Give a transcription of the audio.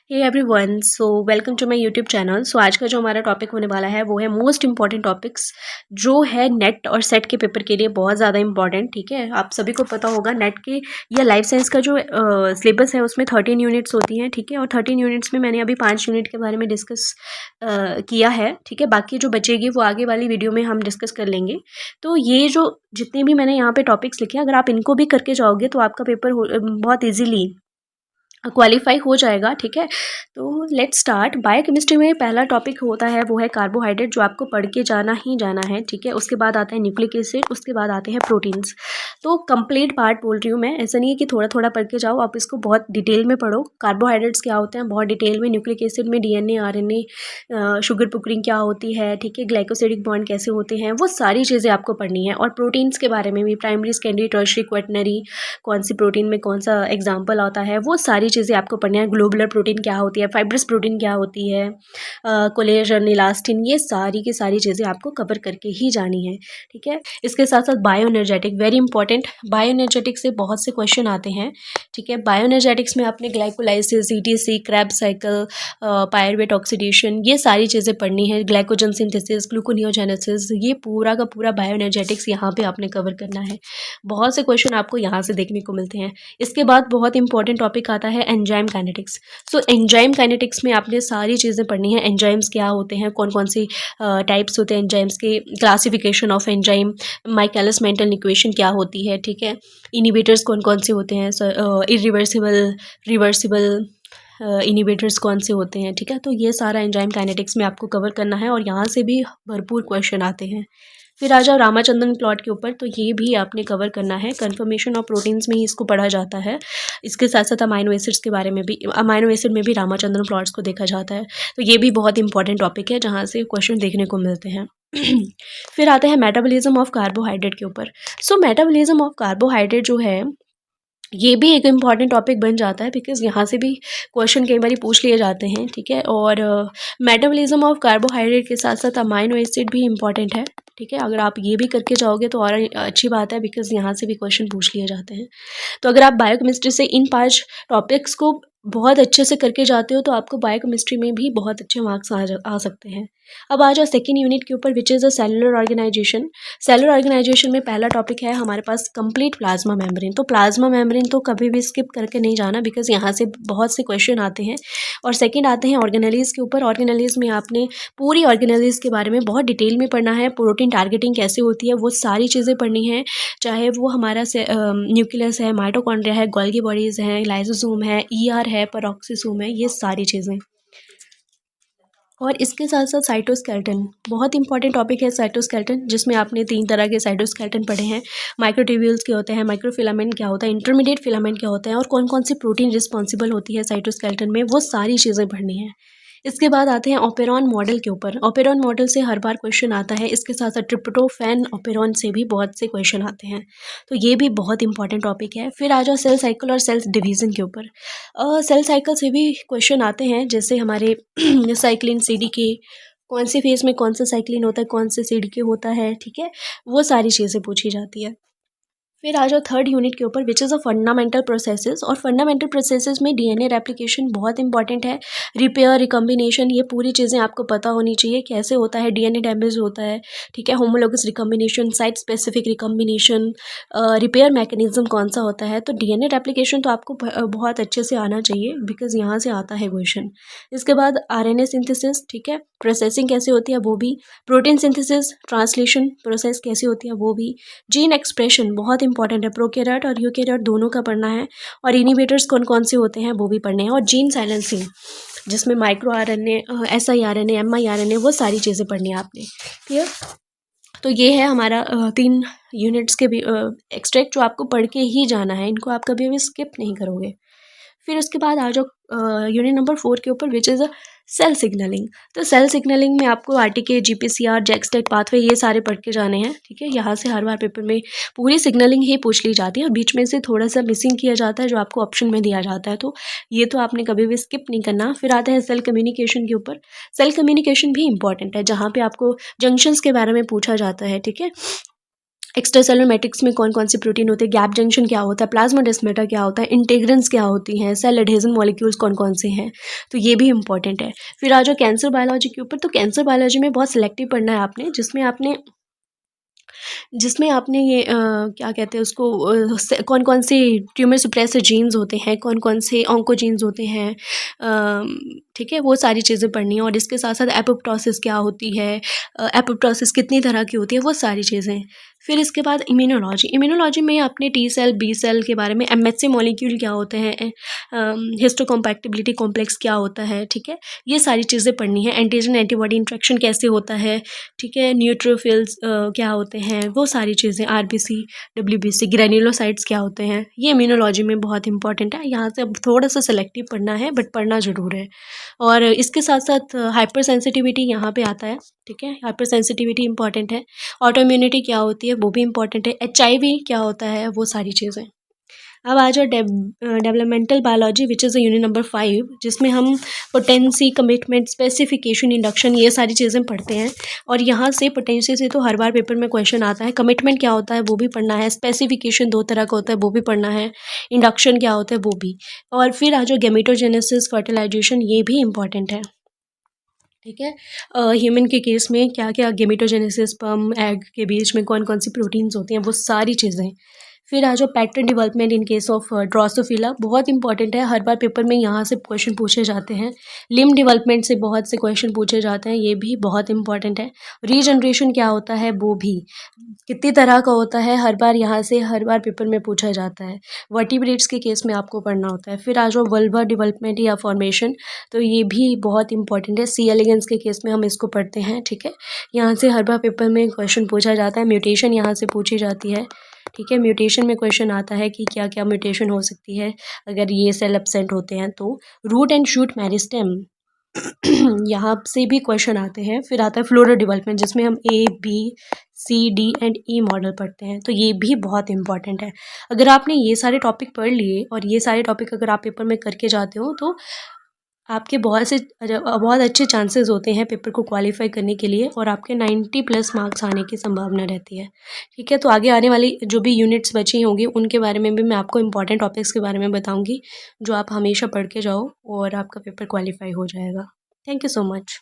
Hey everyone, so welcome to my YouTube channel. So आज का जो हमारा टॉपिक होने वाला है वो है मोस्ट इंपॉर्टेंट टॉपिक्स जो है नेट और सेट के पेपर के लिए बहुत ज़्यादा इंपॉर्टेंट। ठीक है, आप सभी को पता होगा नेट के या लाइफ साइंस का जो सिलेबस है उसमें 13 यूनिट्स होती हैं। ठीक है, और 13 यूनिट्स में मैंने अभी 5 यूनिट के बारे में डिस्कस किया है। ठीक है, बाकी जो बचेगी वो आगे वाली वीडियो में हम डिस्कस कर लेंगे। तो ये जो जितने भी मैंने यहाँ पे टॉपिक्स लिखे हैं, अगर आप इनको भी करके जाओगे तो आपका पेपर बहुत ईजीली क्वालिफाई हो जाएगा। ठीक है, तो लेट्स स्टार्ट। बायोकेमिस्ट्री में पहला टॉपिक होता है वो है कार्बोहाइड्रेट, जो आपको पढ़ के जाना ही जाना है। ठीक है, उसके बाद आता है न्यूक्लिक एसिड, उसके बाद आते हैं प्रोटीन्स। तो कंप्लीट पार्ट बोल रही हूँ मैं, ऐसा नहीं है कि थोड़ा थोड़ा पढ़ के जाओ, आप इसको बहुत डिटेल में पढ़ो। कार्बोहाइड्रेट्स क्या होते हैं बहुत डिटेल में, न्यूक्लिक एसिड में डीएनए आरएनए, शुगर पुकरिंग क्या होती है, ठीक है, ग्लाइकोसिडिक बॉन्ड कैसे होते हैं, वो सारी चीज़ें आपको पढ़नी है। और प्रोटीन्स के बारे में भी, प्राइमरी सेकेंडरी टर्शियरी क्वाटरनरी, कौन सी प्रोटीन में कौन सा एग्जाम्पल आता है, वो सारी चीज़ें आपको पढ़नी है। ग्लोबुलर प्रोटीन क्या होती है, फाइब्रस प्रोटीन क्या होती है, कोलेजन, इलास्टिन, ये सारी की सारी चीज़ें आपको कवर करके ही जानी है। ठीक है, इसके साथ साथ bio energetic very important. Bio energetic से बहुत से क्वेश्चन आते हैं। ठीक है, बायो एनर्जेटिक्स में आपने glycolysis, etc, Krebs cycle, pyruvate oxidation, ये सारी चीज़ें पढ़नी है। ग्लाइकोजन सिंथेसिस, ग्लूकोनियोजेनेसिस, ये पूरा का पूरा बायो एनर्जेटिक्स यहाँ पे आपने कवर करना है। बहुत से क्वेश्चन आपको यहाँ से देखने को मिलते हैं। इसके बाद बहुत इंपॉर्टेंट टॉपिक आता है enzyme kinetics. So enzyme kinetics में आपने सारी चीज़ें पढ़नी है। एंजाइम्स क्या होते हैं, कौन कौन सी टाइप्स होते हैं एंजाइम्स के, classification of enzyme, Michaelis Menten equation क्या होती है। ठीक है, इनिबिटर्स कौन कौन से होते हैं, इरिवर्सिबल, रिवर्सिबल इनिबिटर्स कौन से होते हैं। ठीक है, तो ये सारा एंजाइम काइनेटिक्स में आपको कवर करना है और यहाँ से भी भरपूर क्वेश्चन आते हैं। फिर आ जाओ रामाचंद्रन प्लॉट के ऊपर, तो ये भी आपने कवर करना है। कन्फर्मेशन ऑफ प्रोटीन्स में ही इसको पढ़ा जाता है। इसके साथ साथ अमाइनो एसिड्स के बारे में भी, अमाइनो एसिड में भी रामाचंद्रन प्लॉट्स को देखा जाता है। तो ये भी बहुत इंपॉर्टेंट टॉपिक है जहाँ से क्वेश्चन देखने को मिलते हैं। फिर आते हैं मेटाबॉलिज्म ऑफ कार्बोहाइड्रेट के ऊपर। सो मेटाबॉलिज्म ऑफ कार्बोहाइड्रेट जो है ये भी एक इम्पॉर्टेंट टॉपिक बन जाता है, बिकॉज यहाँ से भी क्वेश्चन कई बार पूछ लिए जाते हैं। ठीक है, और मेटाबॉलिज्म ऑफ कार्बोहाइड्रेट के साथ साथ अमाइनो एसिड भी इम्पॉर्टेंट है। ठीक है, अगर आप ये भी करके जाओगे तो और अच्छी बात है, बिकॉज यहाँ से भी क्वेश्चन पूछ लिए जाते हैं। तो अगर आप बायोकेमिस्ट्री से इन 5 टॉपिक्स को बहुत अच्छे से करके जाते हो तो आपको बायोकेमिस्ट्री में भी बहुत अच्छे मार्क्स आ सकते हैं। अब आ जाओ सेकेंड यूनिट के ऊपर, which is a cellular organisation. Cellular organisation में पहला टॉपिक है हमारे पास कंप्लीट प्लाज्मा मेम्ब्रेन। तो प्लाज्मा मेम्ब्रेन तो कभी भी स्किप करके नहीं जाना, बिकॉज यहाँ से बहुत से क्वेश्चन आते हैं। और सेकंड आते हैं ऑर्गेनेलीज के ऊपर। ऑर्गेनेलीज में आपने पूरी ऑर्गेनेलीज के बारे में बहुत डिटेल में पढ़ना है। प्रोटीन टारगेटिंग कैसे होती है वो सारी चीज़ें पढ़नी है, चाहे वो हमारा न्यूक्लियस है, माइटोकॉन्ड्रिया है, गोल्गी बॉडीज़ हैं, लाइसोसोम है, ईआर है, पेरोक्सिसोम है, ये सारी चीज़ें। और इसके साथ साथ साइटोस्केलेटन बहुत इंपॉर्टेंट टॉपिक है। साइटोस्केलेटन जिसमें आपने 3 तरह के साइटोस्केलेटन पढ़े हैं। माइक्रोट्यूब्यूल्स क्या होते हैं, माइक्रोफिलामेंट क्या होता है, इंटरमीडिएट फिलामेंट क्या होते हैं, और कौन कौन सी प्रोटीन रिस्पॉन्सिबल होती है साइटोस्केलेटन में, वो सारी चीज़ें पढ़नी है। इसके बाद आते हैं ओपेरॉन मॉडल के ऊपर। ओपेरॉन मॉडल से हर बार क्वेश्चन आता है। इसके साथ साथ ट्रिप्टोफैन ओपेरॉन से भी बहुत से क्वेश्चन आते हैं। तो ये भी बहुत इंपॉर्टेंट टॉपिक है। फिर आ जाओ सेल साइकिल और सेल डिवीज़न के ऊपर। सेल साइकिल से भी क्वेश्चन आते हैं, जैसे हमारे साइक्लिन सीडीके, कौन सी फेज में कौन सा साइक्लिन होता है, कौन से सीडीके होता है। ठीक है, वो सारी चीज़ें पूछी जाती है। फिर आ जाओ थर्ड यूनिट के ऊपर, which is a fundamental processes. और फंडामेंटल प्रोसेसेस में डीएनए रेप्लिकेशन बहुत इंपॉर्टेंट है। रिपेयर, रिकम्बिनेशन, ये पूरी चीज़ें आपको पता होनी चाहिए, कैसे होता है, डीएनए डैमेज होता है। ठीक है, homologous recombination, site specific recombination, repair mechanism कौन सा होता है। तो डीएनए रेप्लिकेशन तो आपको बहुत अच्छे से आना चाहिए, बिकॉज यहाँ से आता है क्वेश्चन। इसके बाद आरएनए सिंथेसिस, ठीक है, प्रोसेसिंग कैसे होती है वो भी। प्रोटीन सिंथेसिस, ट्रांसलेशन प्रोसेस कैसी होती है वो भी। जीन एक्सप्रेशन बहुत इंपॉर्टेंट है, प्रोकैरियोट और यूकैरियोट दोनों का पढ़ना है। और इनिबिटर्स कौन कौन से होते हैं वो भी पढ़ने हैं। और जीन साइलेंसिंग जिसमें माइक्रो आरएनए, siRNA, mRNA, वो सारी चीज़ें पढ़नी है आपने। क्लियर? तो ये है हमारा 3 यूनिट्स के भी एक्सट्रैक्ट जो आपको पढ़ के ही जाना है, इनको आप कभी भी स्किप नहीं करोगे। फिर उसके बाद आ जाओ यूनिट नंबर 4 के ऊपर, which is a cell signalling. तो सेल सिग्नलिंग में आपको आरटीके, जीपीसीआर, जैक्सटेट पाथवे, ये सारे पढ़ के जाने हैं। ठीक है, यहाँ से हर बार पेपर में पूरी सिग्नलिंग ही पूछ ली जाती है और बीच में से थोड़ा सा मिसिंग किया जाता है जो आपको ऑप्शन में दिया जाता है। तो ये तो आपने कभी भी स्किप नहीं करना। फिर आते हैं सेल कम्युनिकेशन के ऊपर। सेल कम्युनिकेशन भी इंपॉर्टेंट है, जहाँ पे आपको जंक्शंस के बारे में पूछा जाता है। ठीक है, एक्स्ट्रासेलुलर मैट्रिक्स में कौन कौन से प्रोटीन होते हैं, गैप जंक्शन क्या होता है, प्लाज्माडेस्माटा क्या होता है, इंटीग्रेंस क्या होती हैं, सेल एडहेजन मॉलिक्यूल्स कौन कौन से हैं, तो ये भी इंपॉर्टेंट है। फिर आ जाओ कैंसर बायोलॉजी के ऊपर, तो कैंसर बायोलॉजी में बहुत सिलेक्टिव पढ़ना है आपने, जिसमें आपने ये क्या कहते हैं उसको, कौन कौन से ट्यूमर सुप्रेसर जीन्स होते हैं, कौन कौन से ऑन्कोजीन्स होते हैं, ठीक है, वो सारी चीज़ें पढ़नी है। और इसके साथ साथ एपोप्टोसिस क्या होती है, एपोप्टोसिस कितनी तरह की होती है, वो सारी चीज़ें। फिर इसके बाद इम्यूनोलॉजी में आपने टी सेल बी सेल के बारे में, एमएचसी मॉलिक्यूल क्या होते हैं, हिस्टोकम्पैटिबिलिटी कॉम्प्लेक्स क्या होता है, ठीक है, ये सारी चीज़ें पढ़नी है। एंटीजन एंटीबॉडी इंट्रैक्शन कैसे होता है, ठीक है, न्यूट्रोफिल्स क्या होते हैं, वो सारी चीज़ें, आरबीसी डब्ल्यूबीसी ग्रैन्युलोसाइट्स क्या होते हैं, ये इम्यूनोलॉजी में बहुत इंपॉर्टेंट है। यहाँ से अब थोड़ा सा सेलेक्टिव पढ़ना है, बट पढ़ना ज़रूर है। और इसके साथ साथ हाइपर सेंसिटिविटी यहाँ पे आता है, ठीक है, हाइपर सेंसिटिविटी इंपॉर्टेंट है। ऑटो इम्यूनिटी क्या होती है, वो भी इंपॉर्टेंट है। एचआईवी क्या होता है, वो सारी चीज़ें। अब आ जाओ developmental biology which is unit number 5, जिसमें हम पोटेंसी, कमिटमेंट, स्पेसिफिकेशन, इंडक्शन, ये सारी चीज़ें पढ़ते हैं। और यहाँ से पोटेंसी से तो हर बार पेपर में क्वेश्चन आता है। कमिटमेंट क्या होता है, वो भी पढ़ना है। स्पेसिफिकेशन 2 तरह का होता है, वो भी पढ़ना है। इंडक्शन क्या होता है, वो भी। और फिर आ जाओ गेमेटोजेनेसिस, फर्टिलाइजेशन, ये भी इंपॉर्टेंट है, ठीक है। ह्यूमन के केस में क्या क्या, गेमेटोजेनेसिस, स्पर्म एग के बीच में कौन कौन सी प्रोटीन्स होती हैं, वो सारी चीज़ें। फिर आ जाओ pattern development in case of Drosophila, बहुत इंपॉर्टेंट है, हर बार पेपर में यहाँ से क्वेश्चन पूछे जाते हैं। लिम्ब डेवलपमेंट से बहुत से क्वेश्चन पूछे जाते हैं, ये भी बहुत इंपॉर्टेंट है। रीजनरेशन क्या होता है, वो भी कितनी तरह का होता है, हर बार यहाँ से हर बार पेपर में पूछा जाता है। वर्टिब्रेट्स के केस में आपको पढ़ना होता है। फिर आ जाओ वल्वा डेवलपमेंट या फॉर्मेशन, तो ये भी बहुत इंपॉर्टेंट है। सी एलिगेंस के केस में हम इसको पढ़ते हैं, ठीक है, यहाँ से हर बार पेपर में क्वेश्चन पूछा जाता है। म्यूटेशन यहाँ से पूछी जाती है, ठीक है, म्यूटेशन में क्वेश्चन आता है कि क्या क्या म्यूटेशन हो सकती है अगर ये सेल एब्सेंट होते हैं तो। रूट एंड शूट मेरिस्टेम यहाँ से भी क्वेश्चन आते हैं। फिर आता है फ्लोरल डेवलपमेंट, जिसमें हम A B C D and E model पढ़ते हैं, तो ये भी बहुत इंपॉर्टेंट है। अगर आपने ये सारे टॉपिक पढ़ लिए और ये सारे टॉपिक अगर आप पेपर में करके जाते हो, तो आपके बहुत अच्छे चांसेस होते हैं पेपर को क्वालिफाई करने के लिए, और आपके 90+ मार्क्स आने की संभावना रहती है, ठीक है। तो आगे आने वाली जो भी यूनिट्स बची होंगी उनके बारे में भी मैं आपको इंपॉर्टेंट टॉपिक्स के बारे में बताऊंगी, जो आप हमेशा पढ़ के जाओ और आपका पेपर क्वालिफाई हो जाएगा। Thank you so much.